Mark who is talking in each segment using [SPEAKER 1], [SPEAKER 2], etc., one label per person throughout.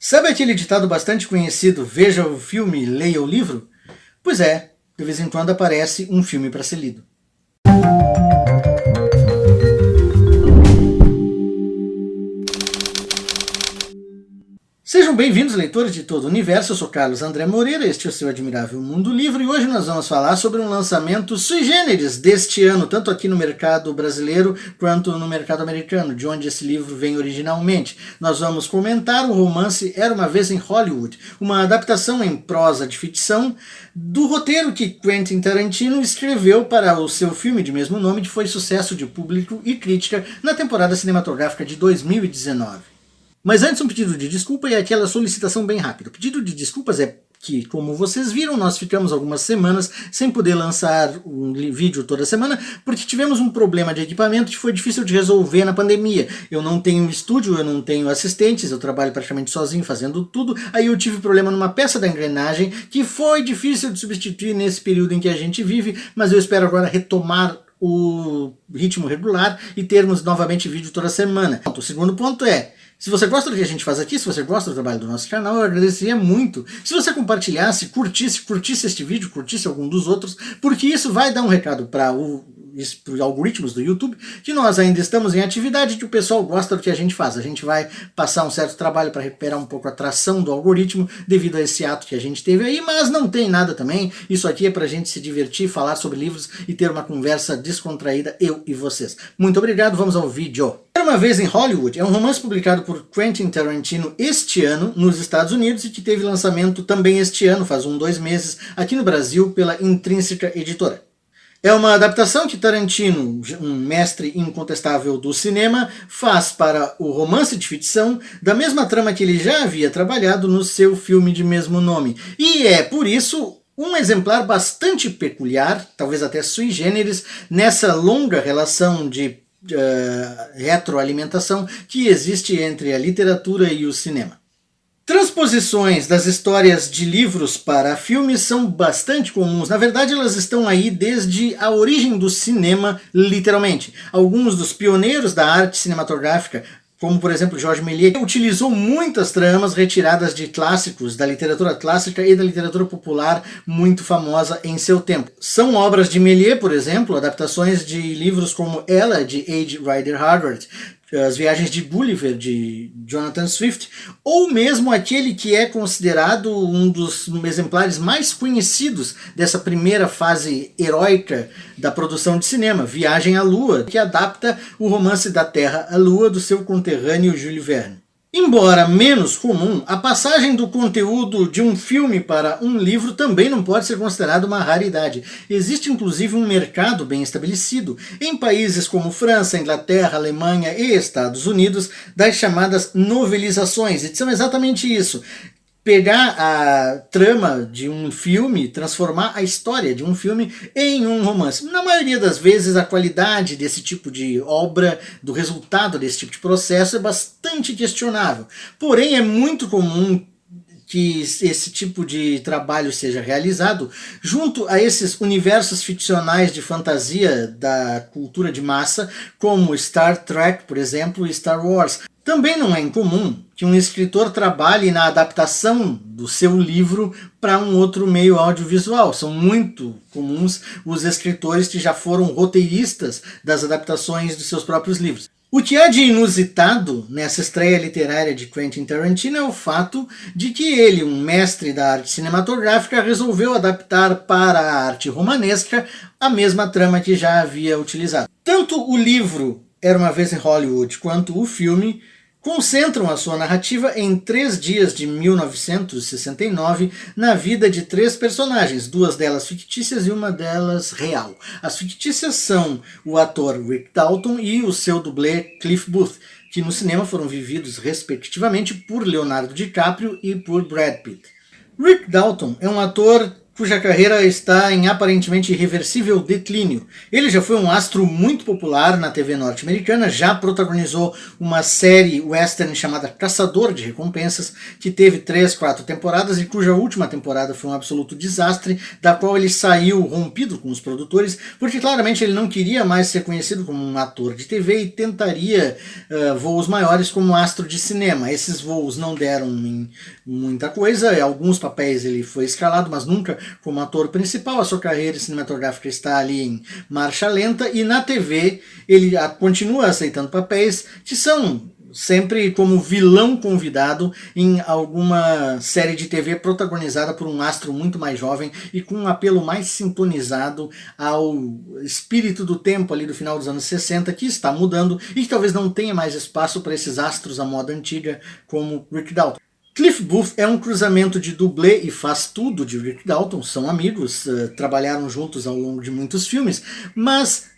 [SPEAKER 1] Sabe aquele ditado bastante conhecido, veja o filme, leia o livro? Pois é, de vez em quando aparece um filme para ser lido. Sejam bem-vindos, leitores de todo o universo. Eu sou Carlos André Moreira, este é o seu admirável Mundo Livre, e hoje nós vamos falar sobre um lançamento sui generis deste ano, tanto aqui no mercado brasileiro quanto no mercado americano, de onde esse livro vem originalmente. Nós vamos comentar o romance Era Uma Vez em Hollywood, uma adaptação em prosa de ficção do roteiro que Quentin Tarantino escreveu para o seu filme de mesmo nome, que foi sucesso de público e crítica na temporada cinematográfica de 2019. Mas antes, um pedido de desculpa e aquela solicitação bem rápida. O pedido de desculpas é que, como vocês viram, nós ficamos algumas semanas sem poder lançar um vídeo toda semana, porque tivemos um problema de equipamento que foi difícil de resolver na pandemia. Eu não tenho estúdio, eu não tenho assistentes, eu trabalho praticamente sozinho fazendo tudo. Aí eu tive problema numa peça da engrenagem que foi difícil de substituir nesse período em que a gente vive, mas eu espero agora retomar o ritmo regular e termos novamente vídeo toda semana. O segundo ponto é: se você gosta do que a gente faz aqui, se você gosta do trabalho do nosso canal, eu agradeceria muito se você compartilhasse, curtisse este vídeo, curtisse algum dos outros, porque isso vai dar um recado para os algoritmos do YouTube, que nós ainda estamos em atividade, que o pessoal gosta do que a gente faz. A gente vai passar um certo trabalho para recuperar um pouco a tração do algoritmo devido a esse ato que a gente teve aí, mas não tem nada também. Isso aqui é para a gente se divertir, falar sobre livros e ter uma conversa descontraída, eu e vocês. Muito obrigado, vamos ao vídeo. Era Uma Vez em Hollywood é um romance publicado por Quentin Tarantino este ano nos Estados Unidos e que teve lançamento também este ano, faz 2 meses, aqui no Brasil pela Intrínseca Editora. É uma adaptação que Tarantino, um mestre incontestável do cinema, faz para o romance de ficção da mesma trama que ele já havia trabalhado no seu filme de mesmo nome. E é, por isso, um exemplar bastante peculiar, talvez até sui generis, nessa longa relação de retroalimentação que existe entre a literatura e o cinema. Transposições das histórias de livros para filmes são bastante comuns. Na verdade, elas estão aí desde a origem do cinema, literalmente. Alguns dos pioneiros da arte cinematográfica, como por exemplo Georges Méliès, utilizou muitas tramas retiradas de clássicos da literatura clássica e da literatura popular muito famosa em seu tempo. São obras de Méliès, por exemplo, adaptações de livros como Ella, de H. Rider Haggard, As Viagens de Gulliver, de Jonathan Swift, ou mesmo aquele que é considerado um dos exemplares mais conhecidos dessa primeira fase heróica da produção de cinema, Viagem à Lua, que adapta o romance da Terra à Lua do seu conterrâneo Jules Verne. Embora menos comum, a passagem do conteúdo de um filme para um livro também não pode ser considerada uma raridade. Existe inclusive um mercado bem estabelecido em países como França, Inglaterra, Alemanha e Estados Unidos das chamadas novelizações, e são exatamente isso. Pegar a trama de um filme, transformar a história de um filme em um romance. Na maioria das vezes, a qualidade desse tipo de obra, do resultado desse tipo de processo, é bastante questionável. Porém, é muito comum que esse tipo de trabalho seja realizado junto a esses universos ficcionais de fantasia da cultura de massa, como Star Trek, por exemplo, e Star Wars. Também não é incomum que um escritor trabalhe na adaptação do seu livro para um outro meio audiovisual. São muito comuns os escritores que já foram roteiristas das adaptações dos seus próprios livros. O que há de inusitado nessa estreia literária de Quentin Tarantino é o fato de que ele, um mestre da arte cinematográfica, resolveu adaptar para a arte romanesca a mesma trama que já havia utilizado. Tanto o livro Era Uma Vez em Hollywood quanto o filme concentram a sua narrativa em 3 dias de 1969 na vida de 3 personagens, 2 delas fictícias e uma delas real. As fictícias são o ator Rick Dalton e o seu dublê Cliff Booth, que no cinema foram vividos respectivamente por Leonardo DiCaprio e por Brad Pitt. Rick Dalton é um ator cuja carreira está em aparentemente irreversível declínio. Ele já foi um astro muito popular na TV norte-americana, já protagonizou uma série western chamada Caçador de Recompensas, que teve 3, 4 temporadas e cuja última temporada foi um absoluto desastre, da qual ele saiu rompido com os produtores, porque claramente ele não queria mais ser conhecido como um ator de TV e tentaria voos maiores como astro de cinema. Esses voos não deram em muita coisa, alguns papéis ele foi escalado, mas nunca como ator principal. A sua carreira cinematográfica está ali em marcha lenta, e na TV ele continua aceitando papéis que são sempre como vilão convidado em alguma série de TV protagonizada por um astro muito mais jovem e com um apelo mais sintonizado ao espírito do tempo ali do final dos anos 60, que está mudando e que talvez não tenha mais espaço para esses astros à moda antiga como Rick Dalton. Cliff Booth é um cruzamento de dublê e faz tudo de Rick Dalton, são amigos, trabalharam juntos ao longo de muitos filmes, mas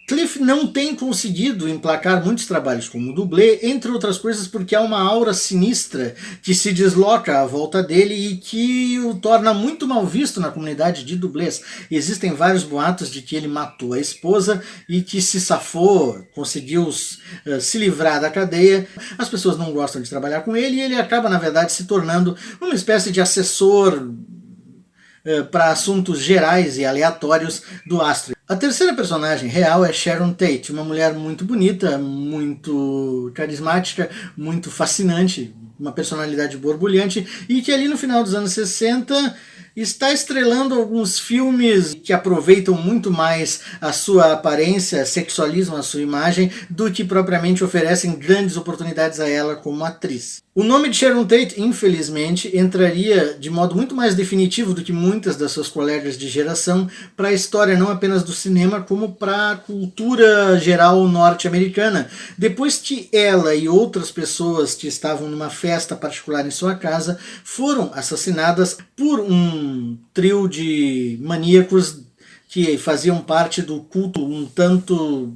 [SPEAKER 1] Cliff não tem conseguido emplacar muitos trabalhos como dublê, entre outras coisas porque há uma aura sinistra que se desloca à volta dele e que o torna muito mal visto na comunidade de dublês. Existem vários boatos de que ele matou a esposa e que se safou, conseguiu se livrar da cadeia. As pessoas não gostam de trabalhar com ele e ele acaba, na verdade, se tornando uma espécie de assessor para assuntos gerais e aleatórios do astro. A terceira personagem real é Sharon Tate, uma mulher muito bonita, muito carismática, muito fascinante, uma personalidade borbulhante, e que ali no final dos anos 60 está estrelando alguns filmes que aproveitam muito mais a sua aparência, sexualizam a sua imagem, do que propriamente oferecem grandes oportunidades a ela como atriz. O nome de Sharon Tate, infelizmente, entraria de modo muito mais definitivo do que muitas das suas colegas de geração para a história não apenas do cinema, como para a cultura geral norte-americana. Depois que ela e outras pessoas que estavam numa festa particular em sua casa foram assassinadas por um trio de maníacos que faziam parte do culto um tanto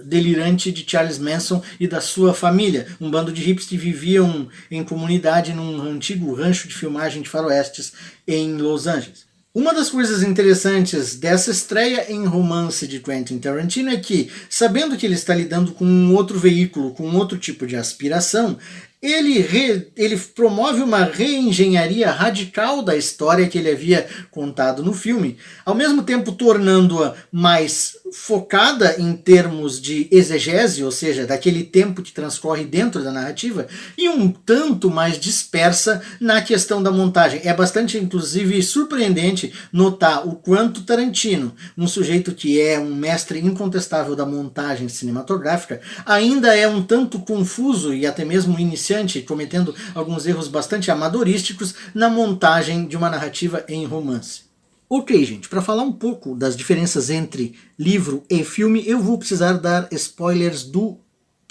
[SPEAKER 1] delirante de Charles Manson e da sua família, um bando de hippies que viviam em comunidade num antigo rancho de filmagem de faroestes em Los Angeles. Uma das coisas interessantes dessa estreia em romance de Quentin Tarantino é que, sabendo que ele está lidando com um outro veículo, com outro tipo de aspiração, ele promove uma reengenharia radical da história que ele havia contado no filme, ao mesmo tempo tornando-a mais focada em termos de exegese, ou seja, daquele tempo que transcorre dentro da narrativa, e um tanto mais dispersa na questão da montagem. É bastante, inclusive, surpreendente notar o quanto Tarantino, um sujeito que é um mestre incontestável da montagem cinematográfica, ainda é um tanto confuso e até mesmo iniciante, cometendo alguns erros bastante amadorísticos na montagem de uma narrativa em romance. Ok, gente, para falar um pouco das diferenças entre livro e filme, eu vou precisar dar spoilers do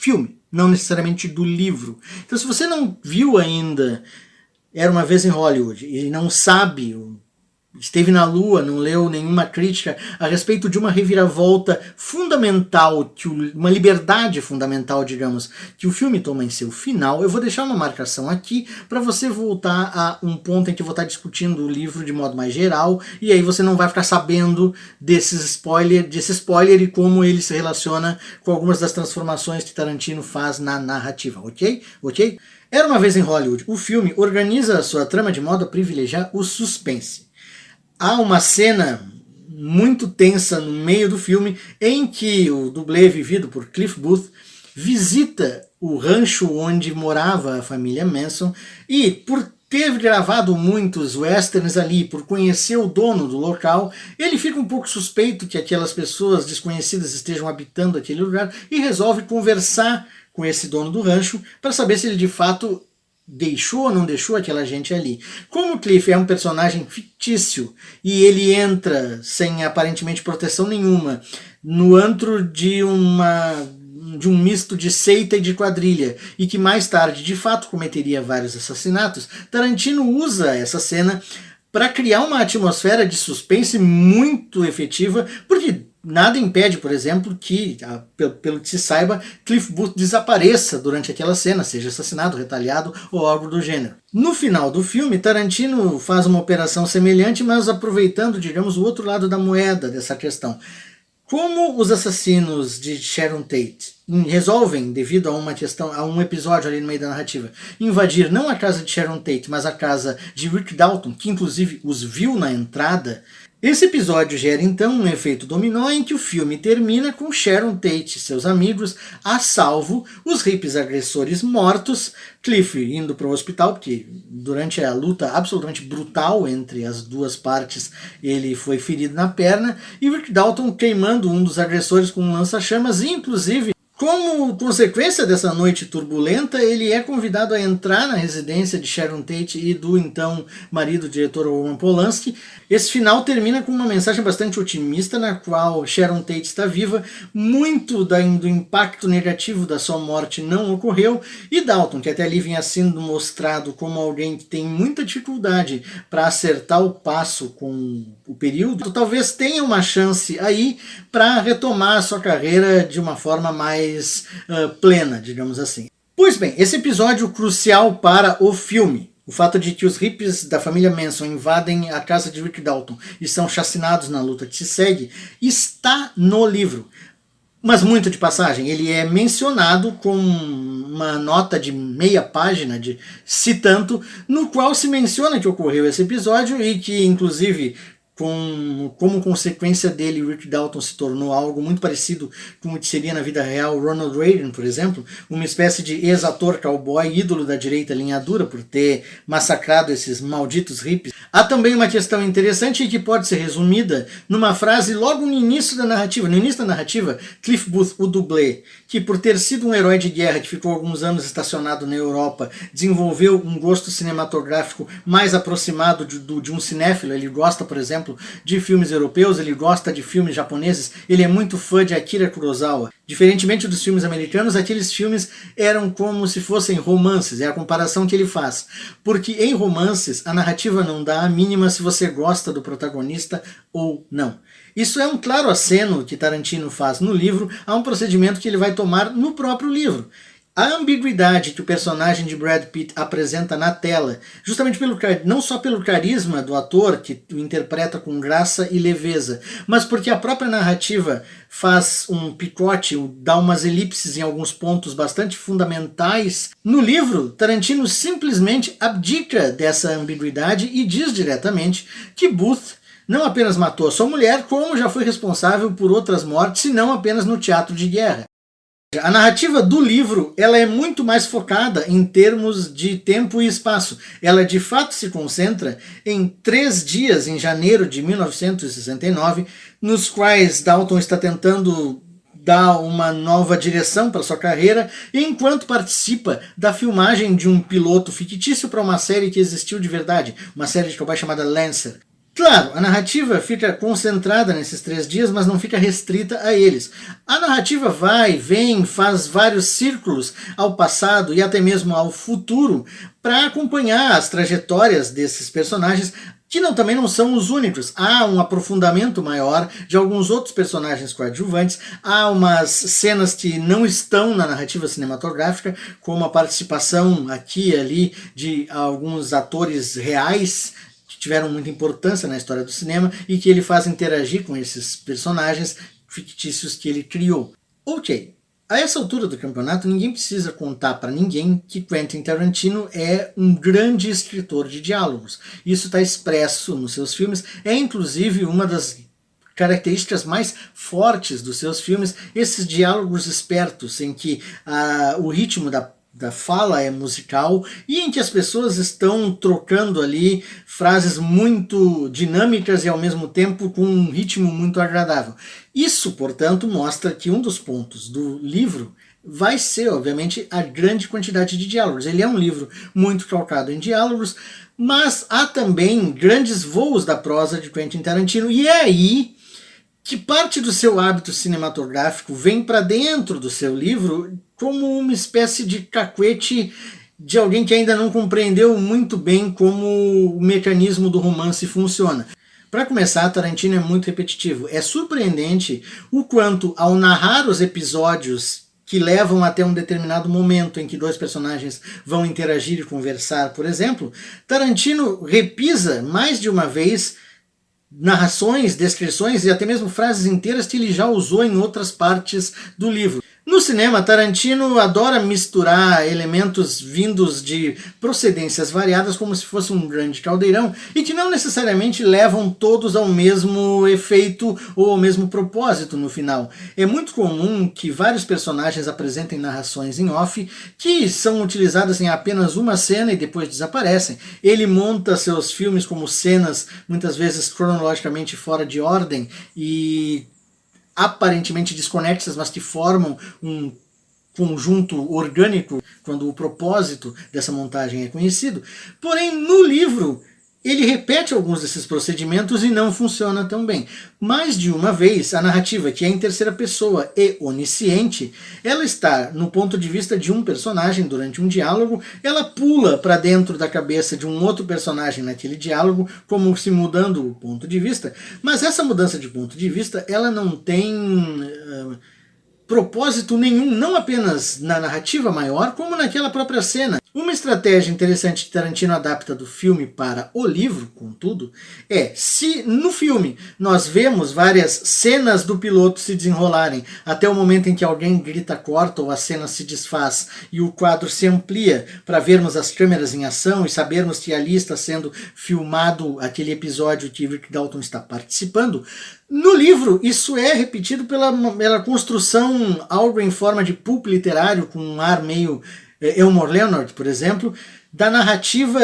[SPEAKER 1] filme, não necessariamente do livro. Então, se você não viu ainda Era Uma Vez em Hollywood e não sabe, esteve na Lua, não leu nenhuma crítica a respeito de uma reviravolta fundamental, uma liberdade fundamental, digamos, que o filme toma em seu final, eu vou deixar uma marcação aqui para você voltar a um ponto em que eu vou estar discutindo o livro de modo mais geral, e aí você não vai ficar sabendo desse spoiler e como ele se relaciona com algumas das transformações que Tarantino faz na narrativa, ok? Ok? Era Uma Vez em Hollywood, o filme organiza a sua trama de modo a privilegiar o suspense. Há uma cena muito tensa no meio do filme em que o dublê vivido por Cliff Booth visita o rancho onde morava a família Manson e, por ter gravado muitos westerns ali, por conhecer o dono do local, ele fica um pouco suspeito que aquelas pessoas desconhecidas estejam habitando aquele lugar e resolve conversar com esse dono do rancho para saber se ele de fato deixou ou não deixou aquela gente ali. Como o Cliff é um personagem fictício e ele entra sem aparentemente proteção nenhuma no antro de um misto de seita e de quadrilha, e que mais tarde de fato cometeria vários assassinatos, Tarantino usa essa cena para criar uma atmosfera de suspense muito efetiva, porque nada impede, por exemplo, que, pelo que se saiba, Cliff Booth desapareça durante aquela cena, seja assassinado, retaliado ou algo do gênero. No final do filme, Tarantino faz uma operação semelhante, mas aproveitando, digamos, o outro lado da moeda dessa questão. Como os assassinos de Sharon Tate resolvem, devido a uma questão, a um episódio ali no meio da narrativa, invadir não a casa de Sharon Tate, mas a casa de Rick Dalton, que inclusive os viu na entrada, esse episódio gera então um efeito dominó em que o filme termina com Sharon Tate e seus amigos a salvo, os hippies agressores mortos, Cliff indo para o hospital, porque durante a luta absolutamente brutal entre as duas partes ele foi ferido na perna, e Rick Dalton queimando um dos agressores com um lança-chamas, e inclusive, como consequência dessa noite turbulenta, ele é convidado a entrar na residência de Sharon Tate e do então marido, diretor Roman Polanski. Esse final termina com uma mensagem bastante otimista, na qual Sharon Tate está viva, muito do impacto negativo da sua morte não ocorreu, e Dalton, que até ali vinha sendo mostrado como alguém que tem muita dificuldade para acertar o passo com o período, talvez tenha uma chance aí para retomar a sua carreira de uma forma mais plena, digamos assim. Pois bem, esse episódio crucial para o filme, o fato de que os hippies da família Manson invadem a casa de Rick Dalton e são chacinados na luta que se segue, está no livro. Mas muito de passagem, ele é mencionado com uma nota de meia página, citando, no qual se menciona que ocorreu esse episódio e que, inclusive, como consequência dele, Rick Dalton se tornou algo muito parecido com o que seria na vida real Ronald Reagan, por exemplo, uma espécie de ex-ator cowboy, ídolo da direita linha dura por ter massacrado esses malditos hippies. Há também uma questão interessante que pode ser resumida numa frase logo no início da narrativa. No início da narrativa, Cliff Booth, o dublê, que por ter sido um herói de guerra que ficou alguns anos estacionado na Europa, desenvolveu um gosto cinematográfico mais aproximado de um cinéfilo. Ele gosta, por exemplo, de filmes europeus, ele gosta de filmes japoneses, ele é muito fã de Akira Kurosawa. Diferentemente dos filmes americanos, aqueles filmes eram como se fossem romances, é a comparação que ele faz. Porque em romances, a narrativa não dá a mínima se você gosta do protagonista ou não. Isso é um claro aceno que Tarantino faz no livro a um procedimento que ele vai tomar no próprio livro. A ambiguidade que o personagem de Brad Pitt apresenta na tela, justamente não só pelo carisma do ator, que o interpreta com graça e leveza, mas porque a própria narrativa faz um picote, dá umas elipses em alguns pontos bastante fundamentais. No livro, Tarantino simplesmente abdica dessa ambiguidade e diz diretamente que Booth não apenas matou a sua mulher, como já foi responsável por outras mortes, e não apenas no teatro de guerra. A narrativa do livro ela é muito mais focada em termos de tempo e espaço. Ela de fato se concentra em 3 dias em janeiro de 1969, nos quais Dalton está tentando dar uma nova direção para sua carreira, enquanto participa da filmagem de um piloto fictício para uma série que existiu de verdade, uma série de cowboy chamada Lancer. Claro, a narrativa fica concentrada nesses 3 dias, mas não fica restrita a eles. A narrativa vai, vem, faz vários círculos ao passado e até mesmo ao futuro para acompanhar as trajetórias desses personagens, que também não são os únicos. Há um aprofundamento maior de alguns outros personagens coadjuvantes, há umas cenas que não estão na narrativa cinematográfica, como a participação aqui e ali de alguns atores reais, tiveram muita importância na história do cinema e que ele faz interagir com esses personagens fictícios que ele criou. Ok, a essa altura do campeonato ninguém precisa contar para ninguém que Quentin Tarantino é um grande escritor de diálogos. Isso está expresso nos seus filmes, é inclusive uma das características mais fortes dos seus filmes, esses diálogos espertos em que o ritmo da fala é musical e em que as pessoas estão trocando ali frases muito dinâmicas e ao mesmo tempo com um ritmo muito agradável. Isso, portanto, mostra que um dos pontos do livro vai ser, obviamente, a grande quantidade de diálogos. Ele é um livro muito calcado em diálogos, mas há também grandes voos da prosa de Quentin Tarantino, e é aí que parte do seu hábito cinematográfico vem para dentro do seu livro como uma espécie de cacuete de alguém que ainda não compreendeu muito bem como o mecanismo do romance funciona. Para começar, Tarantino é muito repetitivo. É surpreendente o quanto, ao narrar os episódios que levam até um determinado momento em que dois personagens vão interagir e conversar, por exemplo, Tarantino repisa mais de uma vez narrações, descrições e até mesmo frases inteiras que ele já usou em outras partes do livro. No cinema, Tarantino adora misturar elementos vindos de procedências variadas como se fosse um grande caldeirão e que não necessariamente levam todos ao mesmo efeito ou ao mesmo propósito no final. É muito comum que vários personagens apresentem narrações em off que são utilizadas em apenas uma cena e depois desaparecem. Ele monta seus filmes como cenas muitas vezes cronologicamente fora de ordem e aparentemente desconexas, mas que formam um conjunto orgânico quando o propósito dessa montagem é conhecido. Porém, no livro, ele repete alguns desses procedimentos e não funciona tão bem. Mais de uma vez, a narrativa, que é em terceira pessoa e onisciente, ela está no ponto de vista de um personagem durante um diálogo, ela pula para dentro da cabeça de um outro personagem naquele diálogo, como se mudando o ponto de vista, mas essa mudança de ponto de vista, ela não tem propósito nenhum, não apenas na narrativa maior, como naquela própria cena. Uma estratégia interessante que Tarantino adapta do filme para o livro, contudo, é se no filme nós vemos várias cenas do piloto se desenrolarem até o momento em que alguém grita corta ou a cena se desfaz e o quadro se amplia para vermos as câmeras em ação e sabermos que ali está sendo filmado aquele episódio que Rick Dalton está participando, no livro isso é repetido pela construção, algo em forma de pulp literário, com um ar meio Elmore Leonard, por exemplo, da narrativa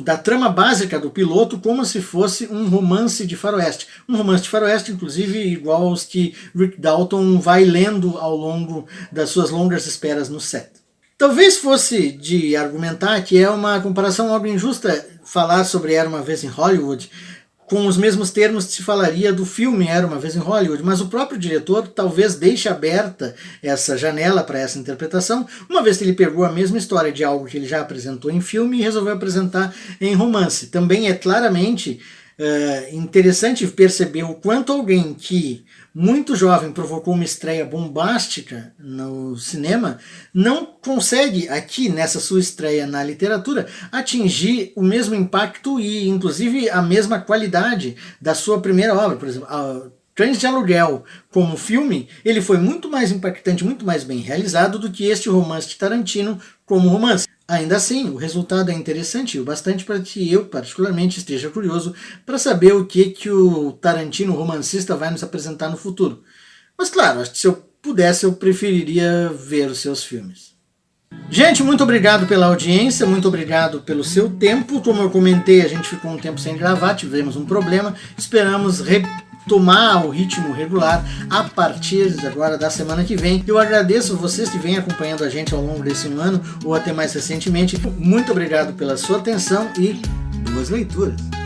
[SPEAKER 1] da trama básica do piloto como se fosse um romance de faroeste. Um romance de faroeste, inclusive, igual aos que Rick Dalton vai lendo ao longo das suas longas esperas no set. Talvez fosse de argumentar que é uma comparação algo injusta falar sobre Era Uma Vez em Hollywood com os mesmos termos que se falaria do filme Era Uma Vez em Hollywood, mas o próprio diretor talvez deixe aberta essa janela para essa interpretação, uma vez que ele pegou a mesma história de algo que ele já apresentou em filme e resolveu apresentar em romance. Também é claramente interessante perceber o quanto alguém que muito jovem provocou uma estreia bombástica no cinema não consegue aqui nessa sua estreia na literatura atingir o mesmo impacto e inclusive a mesma qualidade da sua primeira obra. Por exemplo, Cães de Aluguel, como filme, ele foi muito mais impactante, muito mais bem realizado do que este romance de Tarantino como romance. Ainda assim, o resultado é interessante o bastante para que eu, particularmente, esteja curioso para saber o que o Tarantino romancista vai nos apresentar no futuro. Mas claro, acho que se eu pudesse, eu preferiria ver os seus filmes. Gente, muito obrigado pela audiência, muito obrigado pelo seu tempo. Como eu comentei, a gente ficou um tempo sem gravar, tivemos um problema, esperamos tomar o ritmo regular a partir agora da semana que vem. Eu agradeço vocês que vêm acompanhando a gente ao longo desse ano ou até mais recentemente. Muito obrigado pela sua atenção e boas leituras!